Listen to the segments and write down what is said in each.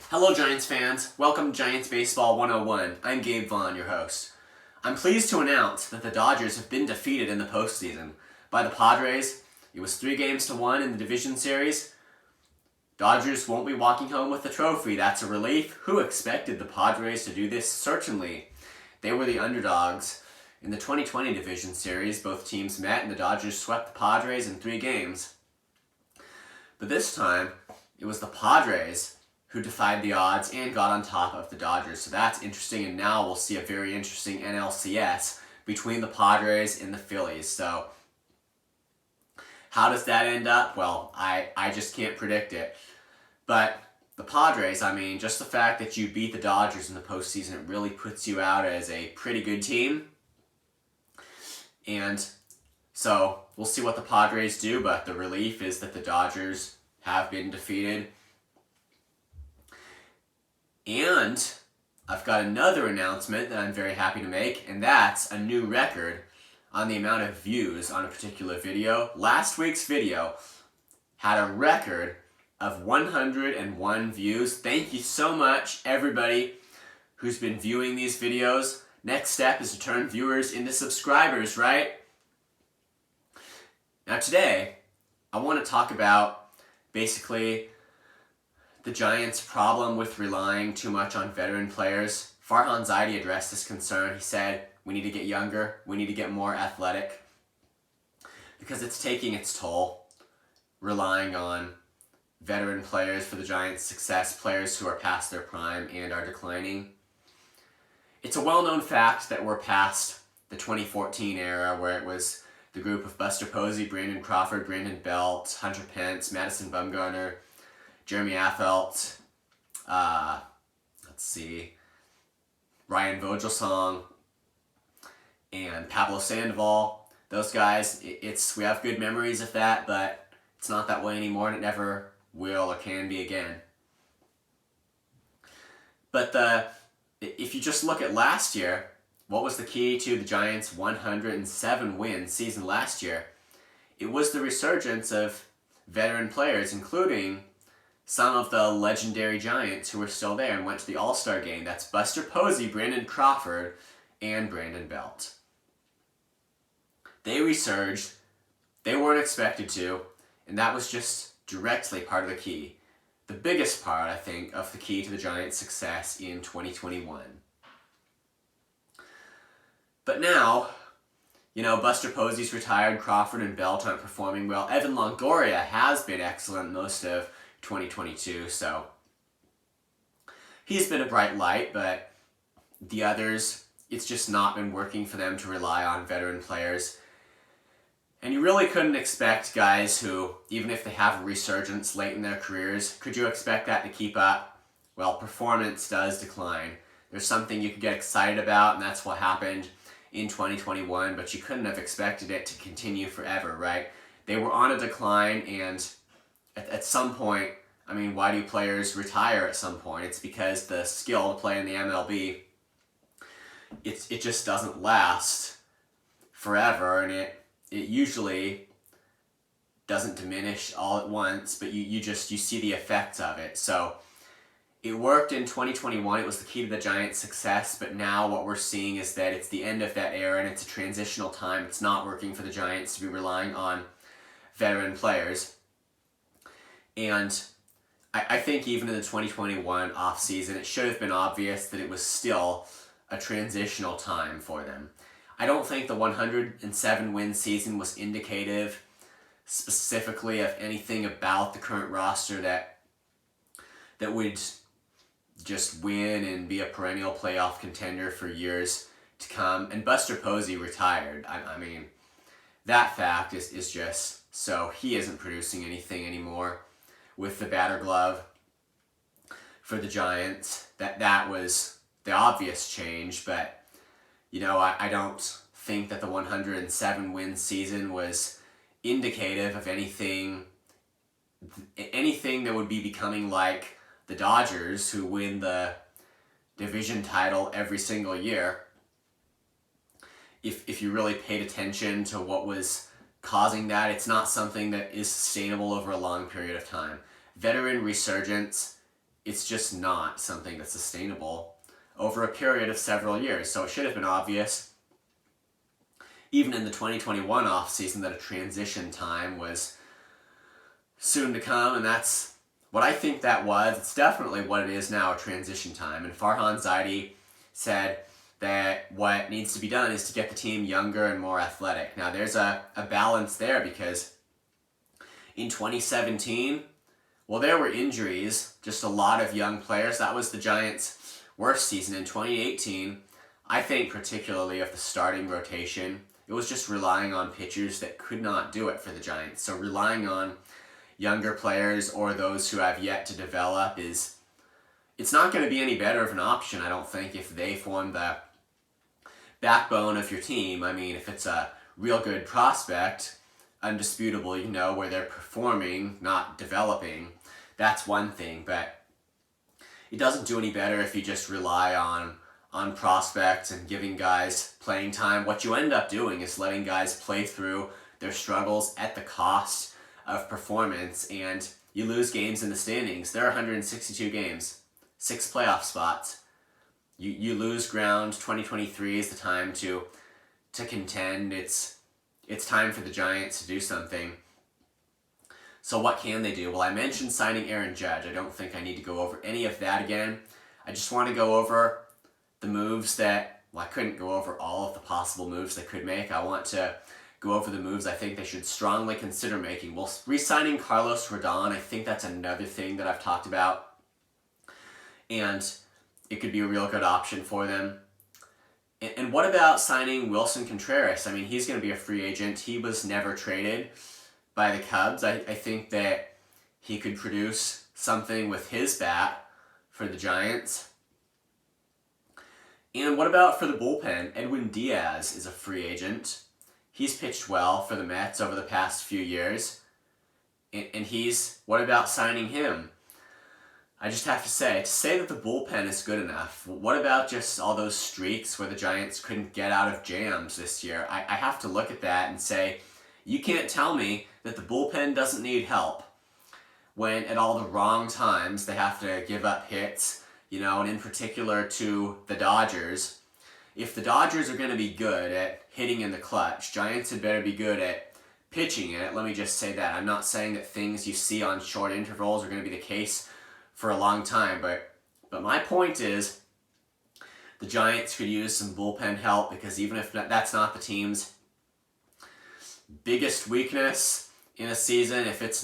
Hello Giants fans, welcome to Giants Baseball 101. I'm Gabe Vaughn, your host. I'm pleased to announce that the Dodgers have been defeated in the postseason by the Padres. It was 3-1 in the division series. Dodgers won't be walking home with the trophy. That's a relief. Who expected the Padres to do this? Certainly. They were the underdogs. In the 2020 division series, both teams met and the Dodgers swept the Padres in 3 games. But this time, it was the Padres who defied the odds and got on top of the Dodgers. So that's interesting, and now we'll see a very interesting NLCS between the Padres and the Phillies. So how does that end up? Well, I just can't predict it. But the Padres, just the fact that you beat the Dodgers in the postseason, it really puts you out as a pretty good team. And so we'll see what the Padres do, but the relief is that the Dodgers have been defeated. And I've got another announcement that I'm very happy to make, and that's a new record on the amount of views on a particular video. Last week's video had a record of 101 views. Thank you so much, everybody who's been viewing these videos. Next step is to turn viewers into subscribers, right? Now today, I want to talk about basically the Giants' problem with relying too much on veteran players. Farhan Zaidi addressed this concern. He said, we need to get younger, we need to get more athletic, because it's taking its toll relying on veteran players for the Giants' success, players who are past their prime and are declining. It's a well-known fact that we're past the 2014 era where it was the group of Buster Posey, Brandon Crawford, Brandon Belt, Hunter Pence, Madison Bumgarner, Jeremy Affeldt, Ryan Vogelsong, and Pablo Sandoval. Those guys, we have good memories of that, but it's not that way anymore, and it never will or can be again. But if you just look at last year, what was the key to the Giants' 107-win season last year? It was the resurgence of veteran players, including some of the legendary Giants who were still there and went to the All-Star game. That's Buster Posey, Brandon Crawford, and Brandon Belt. They resurged. They weren't expected to, and that was just directly part of the key. The biggest part, I think, of the key to the Giants' success in 2021. But now, Buster Posey's retired, Crawford and Belt aren't performing well. Evan Longoria has been excellent most of 2022, so he's been a bright light, but the others, it's just not been working for them to rely on veteran players. And you really couldn't expect guys who, even if they have a resurgence late in their careers, could you expect that to keep up? Well, performance does decline. There's something you could get excited about, and that's what happened in 2021, but you couldn't have expected it to continue forever, right? They were on a decline, and at some point, why do players retire at some point? It's because the skill to play in the MLB, it just doesn't last forever, and it usually doesn't diminish all at once, but you see the effects of it. So it worked in 2021. It was the key to the Giants' success, but now what we're seeing is that it's the end of that era and it's a transitional time. It's not working for the Giants to be relying on veteran players. And I think even in the 2021 offseason, it should have been obvious that it was still a transitional time for them. I don't think the 107-win season was indicative specifically of anything about the current roster that would just win and be a perennial playoff contender for years to come. And Buster Posey retired. That fact is just so he isn't producing anything anymore with the batter glove for the Giants. That was the obvious change, but I don't think that the 107-win season was indicative of anything that would be becoming like the Dodgers, who win the division title every single year. If you really paid attention to what was causing that, it's not something that is sustainable over a long period of time. Veteran resurgence it's just not something that's sustainable over a period of several years. So it should have been obvious, even in the 2021 offseason, that a transition time was soon to come, and that's what I think that was. It's definitely what it is now, a transition time. And Farhan Zaidi said that what needs to be done is to get the team younger and more athletic. Now, there's a balance there, because in 2017, well, there were injuries, just a lot of young players. That was the Giants' worst season. In 2018, I think particularly of the starting rotation, it was just relying on pitchers that could not do it for the Giants. So relying on younger players or those who have yet to develop it's not going to be any better of an option, I don't think, if they form the backbone of your team. I mean, if it's a real good prospect, undisputable, where they're performing, not developing, that's one thing. But it doesn't do any better if you just rely on prospects and giving guys playing time. What you end up doing is letting guys play through their struggles at the cost of performance, and you lose games in the standings. There are 162 games, 6 playoff spots. You lose ground. 2023 is the time to contend. It's time for the Giants to do something. So what can they do? Well, I mentioned signing Aaron Judge. I don't think I need to go over any of that again. I just want to go over the moves that, well, I couldn't go over all of the possible moves they could make. I want to go over the moves I think they should strongly consider making. Well, re-signing Carlos Rodon, I think that's another thing that I've talked about, and it could be a real good option for them. And what about signing Wilson Contreras? I mean, he's going to be a free agent. He was never traded by the Cubs. I think that he could produce something with his bat for the Giants. And what about for the bullpen? Edwin Diaz is a free agent. He's pitched well for the Mets over the past few years. And what about signing him? I just have to say that the bullpen is good enough. What about just all those streaks where the Giants couldn't get out of jams this year? I have to look at that and say, you can't tell me that the bullpen doesn't need help when at all the wrong times they have to give up hits, and in particular to the Dodgers. If the Dodgers are going to be good at hitting in the clutch, Giants had better be good at pitching it. Let me just say that. I'm not saying that things you see on short intervals are going to be the case for a long time, but my point is the Giants could use some bullpen help, because even if that's not the team's biggest weakness in a season, if it's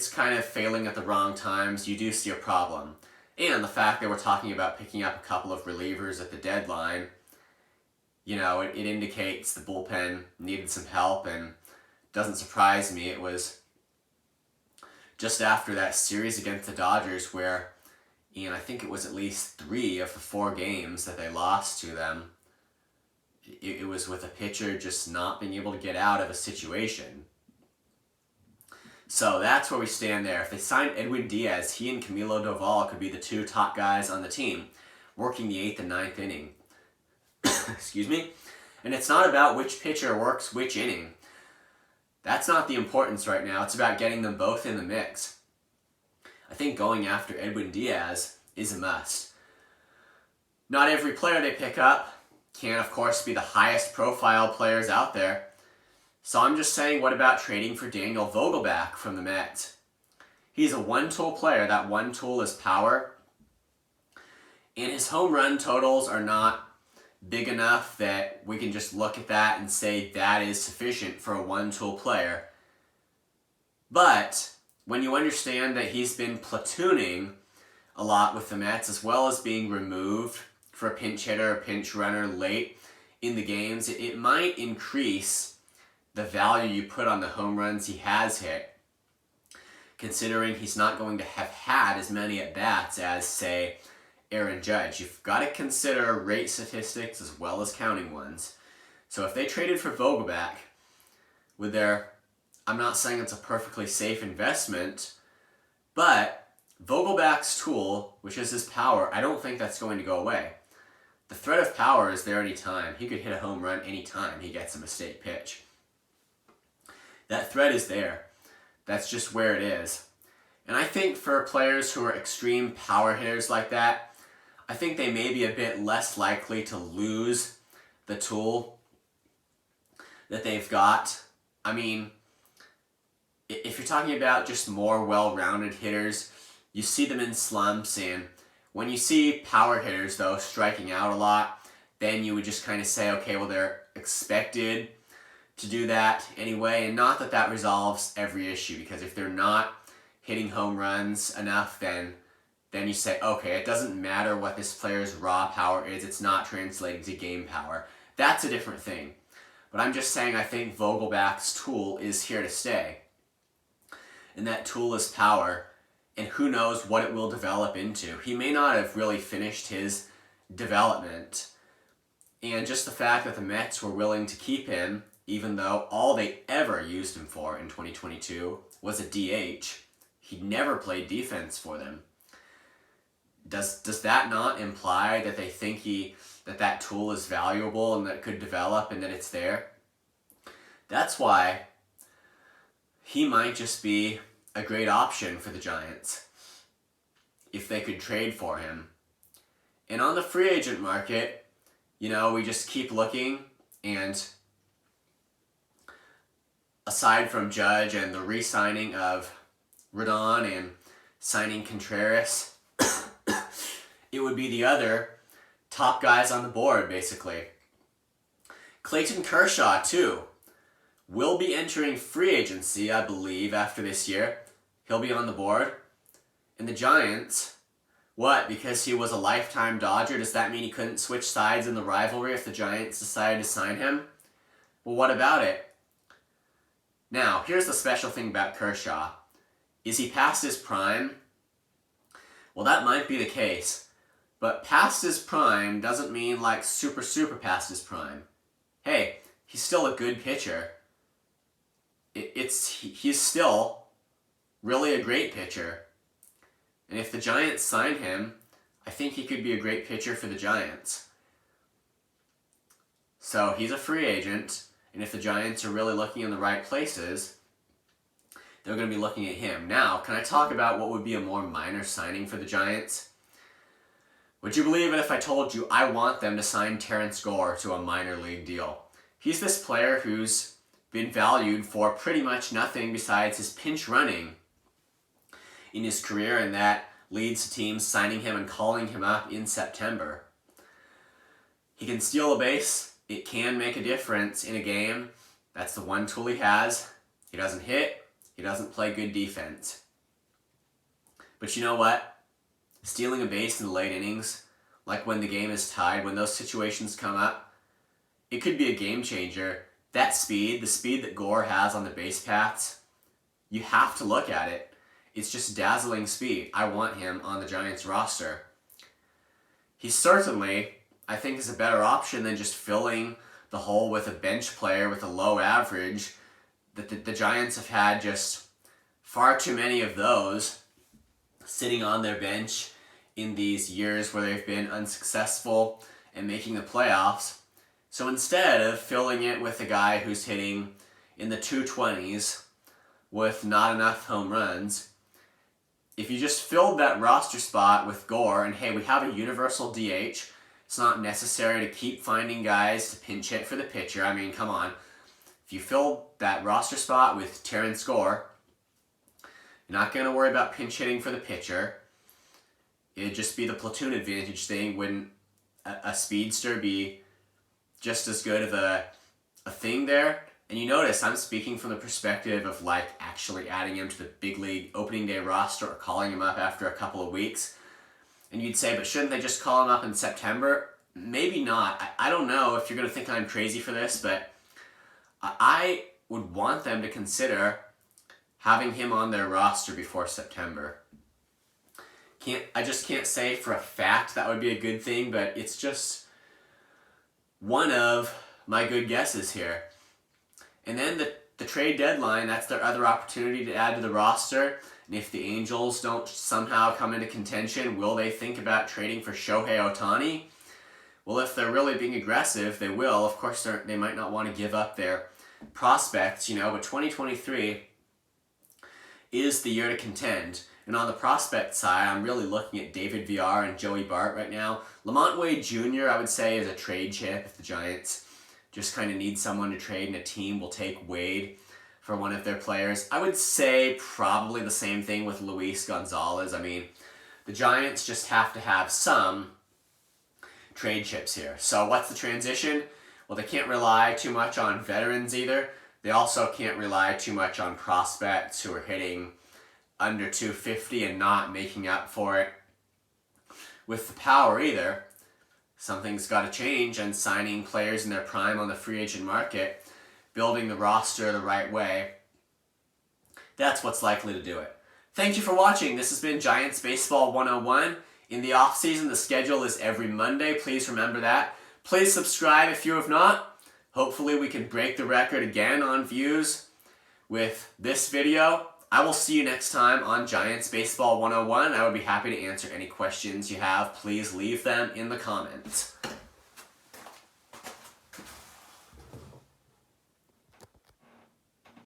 kind of failing at the wrong times, you do see a problem. And the fact that we're talking about picking up a couple of relievers at the deadline, it indicates the bullpen needed some help, and doesn't surprise me. It was just after that series against the Dodgers where, I think it was at least 3 of the 4 games that they lost to them, it was with a pitcher just not being able to get out of a situation. So that's where we stand there. If they sign Edwin Diaz, he and Camilo Doval could be the 2 top guys on the team, working the 8th and 9th inning. Excuse me? And it's not about which pitcher works which inning. That's not the importance right now. It's about getting them both in the mix. I think going after Edwin Diaz is a must. Not every player they pick up can, of course, be the highest profile players out there. So I'm just saying, what about trading for Daniel Vogelbach from the Mets? He's a one-tool player. That one tool is power. And his home run totals are not big enough that we can just look at that and say that is sufficient for a one-tool player. But when you understand that he's been platooning a lot with the Mets, as well as being removed for a pinch hitter or pinch runner late in the games, it might increase the value you put on the home runs he has hit, considering he's not going to have had as many at-bats as, say, Aaron Judge. You've got to consider rate statistics as well as counting ones. So if they traded for Vogelbach, I'm not saying it's a perfectly safe investment, but Vogelbach's tool, which is his power, I don't think that's going to go away. The threat of power is there anytime. He could hit a home run anytime he gets a mistake pitch. That threat is there. That's just where it is. And I think for players who are extreme power hitters like that, I think they may be a bit less likely to lose the tool that they've got. I mean, if you're talking about just more well-rounded hitters, you see them in slumps, and when you see power hitters, though, striking out a lot, then you would just kind of say, okay, well, they're expected to do that anyway, and not that that resolves every issue, because if they're not hitting home runs enough, then you say, okay, it doesn't matter what this player's raw power is, it's not translating to game power. That's a different thing. But I'm just saying I think Vogelbach's tool is here to stay. And that tool is power, and who knows what it will develop into. He may not have really finished his development, and just the fact that the Mets were willing to keep him, even though all they ever used him for in 2022 was a DH, he never played defense for them. Does that not imply that they think that tool is valuable and that it could develop and that it's there? That's why he might just be a great option for the Giants if they could trade for him. And on the free agent market, we just keep looking, and aside from Judge and the re-signing of Rodon and signing Contreras, it would be the other top guys on the board, basically. Clayton Kershaw, too, will be entering free agency, I believe, after this year. He'll be on the board. And the Giants, what, because he was a lifetime Dodger, does that mean he couldn't switch sides in the rivalry if the Giants decided to sign him? Well, what about it? Now, here's the special thing about Kershaw. Is he past his prime? Well, that might be the case. But past his prime doesn't mean like super past his prime. Hey, he's still a good pitcher. He's still really a great pitcher. And if the Giants sign him, I think he could be a great pitcher for the Giants. So he's a free agent, and if the Giants are really looking in the right places, they're going to be looking at him. Now, can I talk about what would be a more minor signing for the Giants? Would you believe it if I told you I want them to sign Terrence Gore to a minor league deal? He's this player who's been valued for pretty much nothing besides his pinch running in his career, and that leads to teams signing him and calling him up in September. He can steal a base. It can make a difference in a game. That's the one tool he has. He doesn't hit. He doesn't play good defense. But you know what? Stealing a base in the late innings, like when the game is tied, when those situations come up, it could be a game changer. That speed, the speed that Gore has on the base paths, you have to look at it. It's just dazzling speed. I want him on the Giants roster. He certainly, I think, is a better option than just filling the hole with a bench player with a low average. The Giants have had just far too many of those sitting on their bench in these years where they've been unsuccessful and making the playoffs. So instead of filling it with a guy who's hitting in the 220s with not enough home runs, if you just filled that roster spot with Gore, and hey, we have a universal DH, it's not necessary to keep finding guys to pinch hit for the pitcher. I mean, come on. If you filled that roster spot with Terrence Gore, you're not going to worry about pinch hitting for the pitcher. It'd just be the platoon advantage thing. Wouldn't a speedster be just as good of a thing there? And you notice I'm speaking from the perspective of like actually adding him to the big league opening day roster or calling him up after a couple of weeks. And you'd say, but shouldn't they just call him up in September? Maybe not. I don't know if you're going to think I'm crazy for this, but I would want them to consider having him on their roster before September. I just can't say for a fact that would be a good thing, but it's just one of my good guesses here. And then the trade deadline, that's their other opportunity to add to the roster. And if the Angels don't somehow come into contention, will they think about trading for Shohei Ohtani? Well, if they're really being aggressive, they will. Of course, they might not want to give up their prospects, but 2023 is the year to contend. And on the prospect side, I'm really looking at David Villar and Joey Bart right now. Lamont Wade Jr., I would say, is a trade chip if the Giants just kind of need someone to trade and a team will take Wade for one of their players. I would say probably the same thing with Luis Gonzalez. I mean, the Giants just have to have some trade chips here. So what's the transition? Well, they can't rely too much on veterans either. They also can't rely too much on prospects who are hitting under 250 and not making up for it with the power either. Something's got to change, and signing players in their prime on the free agent market, building the roster the right way, that's what's likely to do it. Thank you for watching. This has been Giants Baseball 101. In the off-season, the schedule is every Monday. Please remember that. Please subscribe if you have not. Hopefully we can break the record again on views with this video. I will see you next time on Giants Baseball 101. I would be happy to answer any questions you have. Please leave them in the comments.